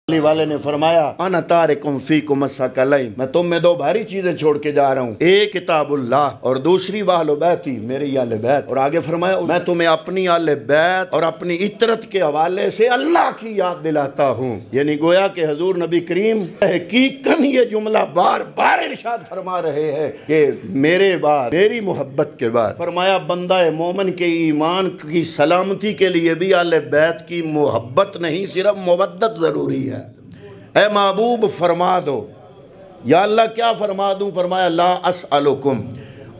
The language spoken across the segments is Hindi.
अली वाले ने फरमाया अना तारिकुम फीकुम अस्सकलैन, मैं तुम में दो भारी चीजें छोड़ के जा रहा हूँ, एक किताबुल्लाह और दूसरी वाहलो बैती, मेरी आले बैत। और आगे फरमाया मैं तुम्हें अपनी आले बैत और अपनी इतरत के हवाले से अल्लाह की याद दिलाता हूँ। यानी गोया कि हजूर नबी करीम हकीकन ये जुमला बार बार इरशाद फरमा रहे हैं कि मेरे बाद, मेरी मोहब्बत के बाद, फरमाया बंदा मोमन के ईमान की सलामती के लिए भी आले बैत की मोहब्बत नहीं सिर्फ मोवद्दत जरूरी है। ऐ महबूब फरमा दो, या अल्लाह क्या फरमा दूँ? फरमाया ला अस्अलुकुम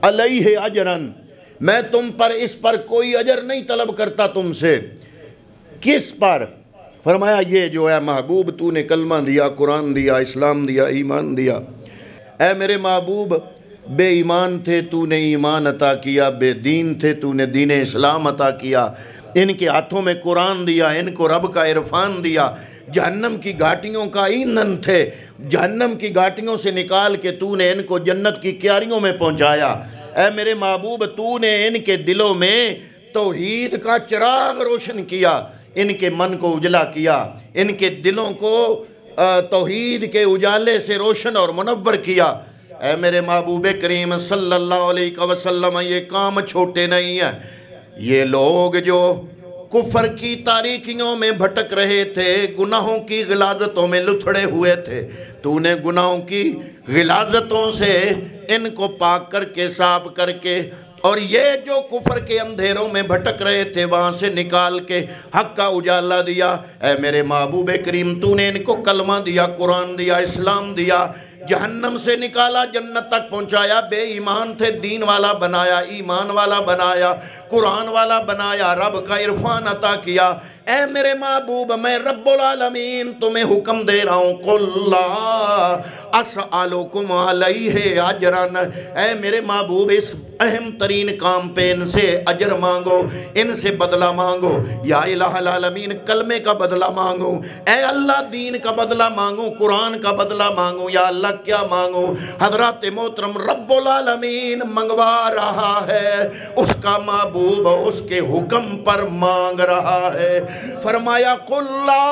अलैहि अजरन, मैं तुम पर इस पर कोई अजर नहीं तलब करता तुमसे। किस पर? फरमाया ये जो है महबूब तूने कलमा दिया, कुरान दिया, इस्लाम दिया, ईमान दिया। ऐ मेरे महबूब बेईमान थे तूने ईमान अता किया, बेदीन थे तूने दीन इस्लाम अता किया, इनके हाथों में कुरान दिया, इनको रब का इरफान दिया, जहन्नम की घाटियों का ईंधन थे, जहन्नम की घाटियों से निकाल के तूने इनको जन्नत की क्यारियों में पहुंचाया। ऐ मेरे महबूब तूने इनके दिलों में तौहीद का चिराग रोशन किया, इनके मन को उजला किया, इनके दिलों को तौहीद के उजाले से रोशन और मुनव्वर किया। ऐ मेरे महबूब करीम सल्लल्लाहु अलैहि वसल्लम ये काम छोटे नहीं हैं। ये लोग जो कुफर की तारीकियों में भटक रहे थे, गुनाहों की गिलाजतों में लुथड़े हुए थे, तूने गुनाहों की गिलाजतों से इनको पाक करके साफ करके, और ये जो कुफर के अंधेरों में भटक रहे थे वहाँ से निकाल के हक का उजाला दिया। ऐ मेरे महबूब करीम तूने इनको कलमा दिया, कुरान दिया, इस्लाम दिया, जहन्नम से निकाला, जन्नत तक पहुंचाया। बेईमान थे दीन वाला बनाया, ईमान वाला बनाया, कुरान वाला बनाया, रब का इरफान अता किया। ऐ मेरे महबूब मैं रब्बुल आलमीन तुम्हें हुक्म दे रहा हूँ, कुल्ला अस्अलुकुम अलैहि अजरन, ऐ मेरे महबूब इस अहम तरीन काम पे इनसे अजर मांगो, इनसे बदला मांगो। या इलाहुल आलमीन कलमे का बदला मांगो, ऐ अल्लाह दीन का बदला मांगो, कुरान का बदला मांगो। या अल्लाह क्या मांगो? हजरत मोहतरम रब्बुल आलमीन मंगवा रहा है, उसका महबूब उसके हुक्म पर मांग रहा है। फरमाया कुल्ला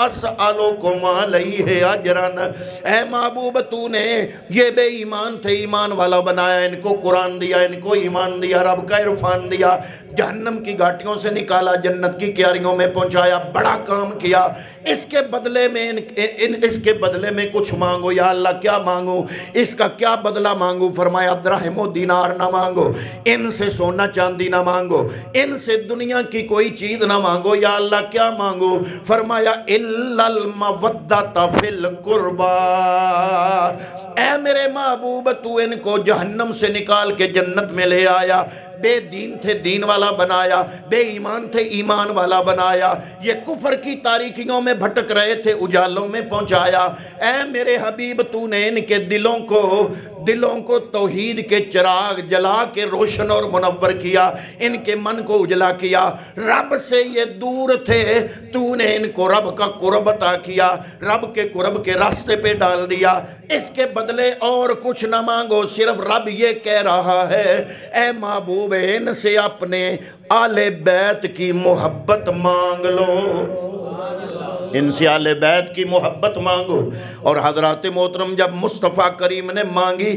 अस्अलुकुम अलैहि अजरन, ऐ महबूब तूने ये बेईमान थे ईमान वाला बनाया, इनको कुरान दिया, इनको ईमान दिया, रब का इरफान दिया, जहन्नम की घाटियों से निकाला, जन्नत की क्यारियों में पहुंचाया, बड़ा काम किया। इसके बदले में इसके बदले में कुछ मांगो। या अल्लाह क्या मांगो? इसका क्या बदला मांगो? फरमाया द्रहमो दीनार ना मांगो, इनसे सोना चांदी ना मांगो, इनसे दुनिया की कोई चीज ना मांगो। या अल्लाह क्या मांगो? फरमाया इल्लल मवद्दत फिल कुर्बा, ऐ मेरे महबूब तू इनको जहन्नम से निकाल के जन्नत में ले आया। बेदीन थे दीन वाला बनाया, बेईमान थे ईमान वाला बनाया, ये कुफर की तारीकियों में भटक रहे थे उजालों में पहुंचाया। ऐ मेरे हबीब तूने इनके दिलों को तौहीद के चिराग जला के रोशन और मुनव्वर किया, इनके मन को उजला किया। रब से ये दूर थे, तूने इनको रब का कुर्ब अता किया, रब के कुर्ब के रास्ते पे डाल दिया। इसके बदले और कुछ न मांगो, सिर्फ रब ये कह रहा है ऐ महबूब इनसे अपने आले बैत की मोहब्बत मांग लो, इनसे आले बैत की मोहब्बत मांगो। और हजरत मोहतरम जब मुस्तफ़ा करीम ने मांगी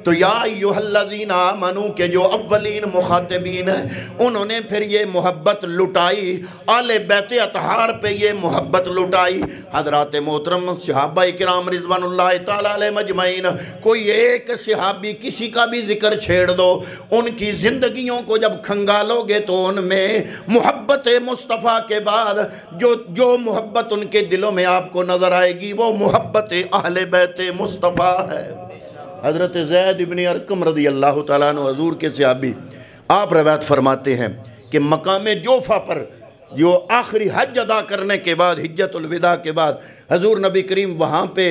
तो या अय्युहल्लज़ीना आमनू के जो अव्वलीन मुखातिबीन हैं उन्होंने फिर ये मोहब्बत लुटाई, आले बैत अतहार पे ये मोहब्बत लुटाई। हजरत मोहतरम सहाबा इकराम रिज़वानुल्लाह ताला अलैहिम अजमईन, कोई एक सहाबी किसी का भी जिक्र छेड़ दो, उनकी ज़िंदगियों को जब खंगालोगे तो उनमें मोहब्बत मुस्तफ़ा के बाद जो मोहब्बत उनके दिलों में आपको नजर आएगी वो मोहब्बत अहले बैत मुस्तफ़ा है। हज़रत ज़ैद इब्न अरकम रज़ी अल्लाह ताला अन्हु हुज़ूर के सहाबी, आप रवायत फरमाते हैं कि मकाम जोफ़ा पर जो आखिरी हज अदा करने के बाद, हिज्जतुल विदा के बाद हज़ूर नबी करीम वहाँ पे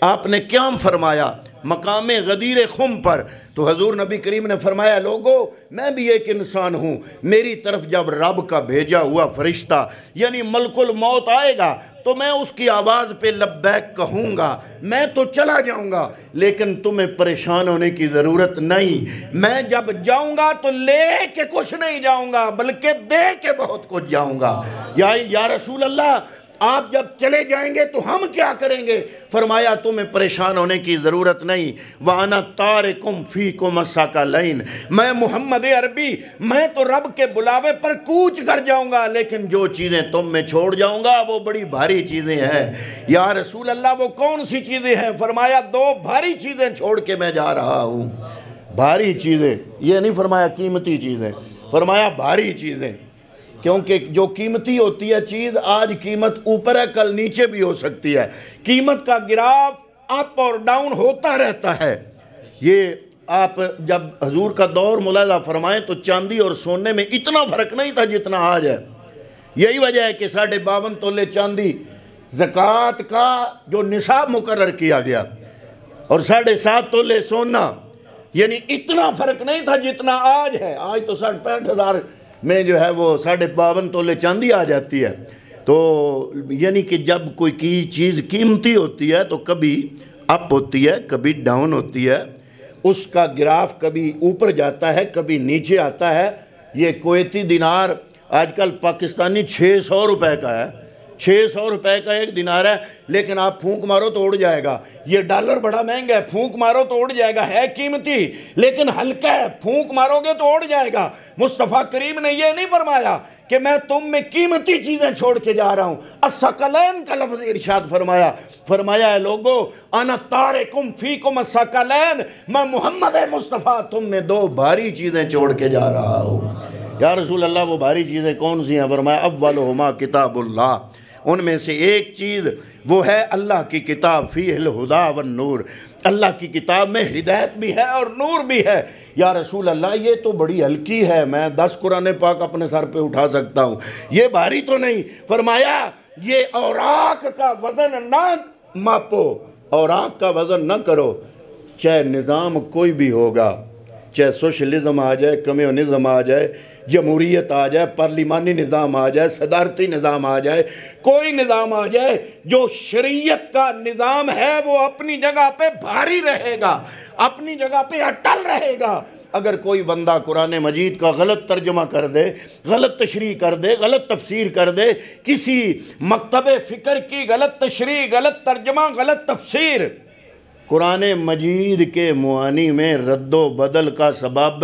आपने क़याम फरमाया मकाम गदीर खुम पर। तो हजूर नबी करीम ने फरमाया लोगो मैं भी एक इंसान हूँ, मेरी तरफ जब रब का भेजा हुआ फरिश्ता यानी मलकुल मौत आएगा तो मैं उसकी आवाज़ पे लब्बैक कहूँगा, मैं तो चला जाऊँगा, लेकिन तुम्हें परेशान होने की ज़रूरत नहीं। मैं जब जाऊँगा तो ले के कुछ नहीं जाऊँगा बल्कि दे के बहुत कुछ जाऊँगा। या रसूल अल्लाह आप जब चले जाएंगे तो हम क्या करेंगे? फरमाया तुम्हें परेशान होने की ज़रूरत नहीं। वाना तारिकुम फीकुम अस्सकलैन, मैं मोहम्मद अरबी, मैं तो रब के बुलावे पर कूच कर जाऊंगा, लेकिन जो चीज़ें तुम में छोड़ जाऊंगा वो बड़ी भारी चीज़ें हैं। या रसूल अल्लाह वो कौन सी चीज़ें हैं? फरमाया 2 भारी चीज़ें छोड़ के मैं जा रहा हूँ। भारी चीज़ें, ये नहीं फरमाया कीमती चीज़ें, फरमाया भारी चीज़ें, क्योंकि जो कीमती होती है चीज़, आज कीमत ऊपर है कल नीचे भी हो सकती है। कीमत का ग्राफ अप और डाउन होता रहता है। ये आप जब हजूर का दौर मुलाजा फरमाएं तो चांदी और सोने में इतना फ़र्क नहीं था जितना आज है। यही वजह है कि 52.5 तोले चांदी ज़कात का जो निसाब मुकर्रर किया गया और 7.5 तोले सोना, यानी इतना फ़र्क नहीं था जितना आज है। आज तो 60-65 हज़ार में जो है वो 52.5 तोले चांदी आ जाती है। तो यानी कि जब कोई की चीज़ कीमती होती है तो कभी अप होती है, कभी डाउन होती है, उसका ग्राफ कभी ऊपर जाता है, कभी नीचे आता है। ये कुवैती दिनार आजकल पाकिस्तानी 600 रुपए का है, 600 रुपए का एक दिनार है, लेकिन आप फूंक मारो तो उड़ जाएगा। ये डॉलर बड़ा महंगा है, फूंक मारो तो उड़ जाएगा, है कीमती लेकिन हल्का है, फूंक मारोगे तो उड़ जाएगा। मुस्तफ़ा करीम ने ये नहीं फरमाया कि मैं तुम में कीमती चीज़ें छोड़ के जा रहा हूँ। अस्सकलैन का लफ्ज़ इरशाद फरमाया, फरमाया है लोगो अना तारिकुम फीकुम अस्सकलैन, मैं मोहम्मद मुस्तफ़ा तुम में 2 भारी चीज़ें छोड़ के जा रहा हूँ। या रसूल अल्लाह वो भारी चीज़ें कौन सी हैं? फरमाया अव्वलुहुमा किताबुल्लाह, उनमें से एक चीज़ वो है अल्लाह की किताब, फ़ीहिल हुदा वन नूर, अल्लाह की किताब में हिदायत भी है और नूर भी है। या रसूल अल्लाह ये तो बड़ी हल्की है, मैं 10 कुरान पाक अपने सर पे उठा सकता हूँ, ये भारी तो नहीं। फरमाया ये औराक का वज़न ना मापो, औराक का वज़न ना करो, चाहे निज़ाम कोई भी होगा, चाहे सोशलिज़म आ जाए, कम्युनिज़म आ जाए, जमहूरियत आ जाए, पार्लिमानी निज़ाम आ जाए, सदारती निज़ाम आ जाए, कोई निज़ाम आ जाए, जो शरीयत का निज़ाम है वो अपनी जगह पे भारी रहेगा, अपनी जगह पे अटल रहेगा। अगर कोई बंदा कुरान मजीद का गलत तर्जुमा कर दे, गलत तशरीह कर दे, गलत तफसीर कर दे, किसी मकतब फ़िक्र की गलत तशरीह, गलत तर्जुमा, गलत तफसीर, कुरान मजीद के मुआनी में रद्दो बदल का सबब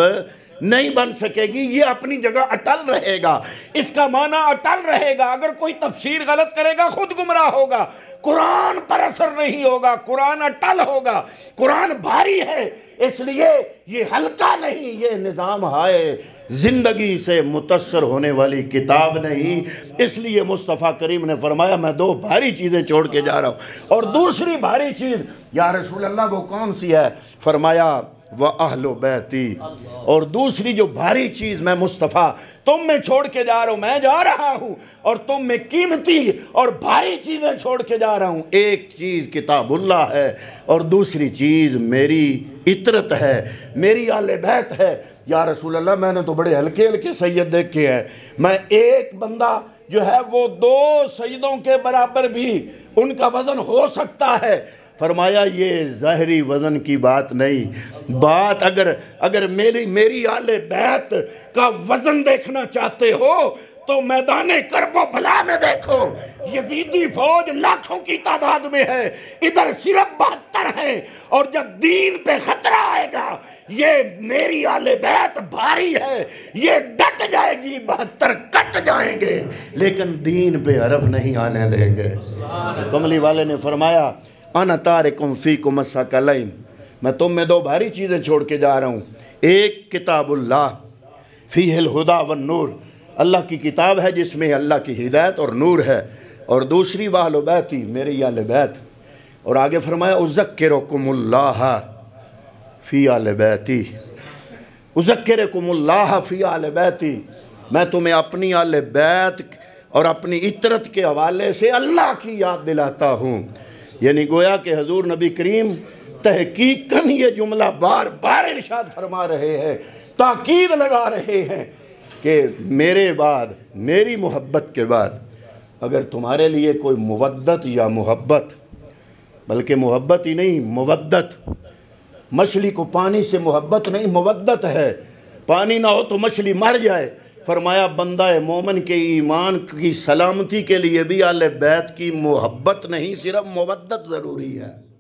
नहीं बन सकेगी। ये अपनी जगह अटल रहेगा, इसका माना अटल रहेगा। अगर कोई तफसीर गलत करेगा खुद गुमराह होगा, कुरान पर असर नहीं होगा, कुरान अटल होगा। कुरान भारी है इसलिए ये हल्का नहीं, ये निज़ाम है, ज़िंदगी से मुतस्सर होने वाली किताब नहीं। इसलिए मुस्तफ़ा करीम ने फरमाया मैं 2 भारी चीज़ें छोड़ के जा रहा हूँ। और दूसरी भारी चीज़ या रसूल अल्लाह वो कौन सी है? फरमाया व अहलो बैती, और दूसरी जो भारी चीज़ मैं मुस्तफ़ा तुम में छोड़ के जा रहा हूँ, मैं जा रहा हूँ और तुम में कीमती और भारी चीज़ें छोड़ के जा रहा हूँ। एक चीज़ किताबुल्लाह है और दूसरी चीज़ मेरी इतरत है, मेरी आले बैत है। या रसूल अल्लाह मैंने तो बड़े हल्के हल्के सैयद देखे हैं, मैं एक बंदा जो है वो 2 सैयदों के बराबर भी उनका वज़न हो सकता है। फरमाया ये ज़ाहरी वज़न की बात नहीं, बात अगर मेरी आले बैत का वज़न देखना चाहते हो तो मैदाने करबो भला में देखो, यजीदी फौज लाखों की तादाद में है, इधर सिर्फ 72 हैं, और जब दीन पे खतरा आएगा ये मेरी आले बैत भारी है, ये डट जाएगी, 72 कट जाएंगे, लेकिन दीन पे हरफ नहीं आने देंगे। तो कमली वाले ने फरमाया अना तारिकुम फीकुम अस्सकलैन, मैं तुम में 2 भारी चीज़ें छोड़ के जा रहा हूँ। एक किताबुल्लाह फ़ीहिल हुदा वन नूर, अल्लाह की किताब है जिसमें अल्लाह की हिदायत और नूर है, और दूसरी वाहलो बैती, मेरी आले बैत। और आगे फरमाया उज़क्किरुकुमुल्लाह फ़ी आले बैती, उज़क्किरुकुमुल्लाह फ़ी आले बैती, मैं तुम्हें अपनी आले बैत और अपनी इतरत के हवाले से अल्लाह की याद दिलाता हूँ। यानी गोया कि हजूर नबी करीम तहकीकन ये जुमला बार बार इरशाद फरमा रहे हैं, ताकीद लगा रहे हैं कि मेरे बाद, मेरी मोहब्बत के बाद अगर तुम्हारे लिए कोई मुवद्दत या मोहब्बत, बल्कि मोहब्बत ही नहीं मुवद्दत, मछली को पानी से मोहब्बत नहीं मुवद्दत है, पानी ना हो तो मछली मर जाए, फरमाया बंदा मोमन के ईमान की सलामती के लिए भी आले बैत की मोहब्बत नहीं सिर्फ मवद्दत ज़रूरी है।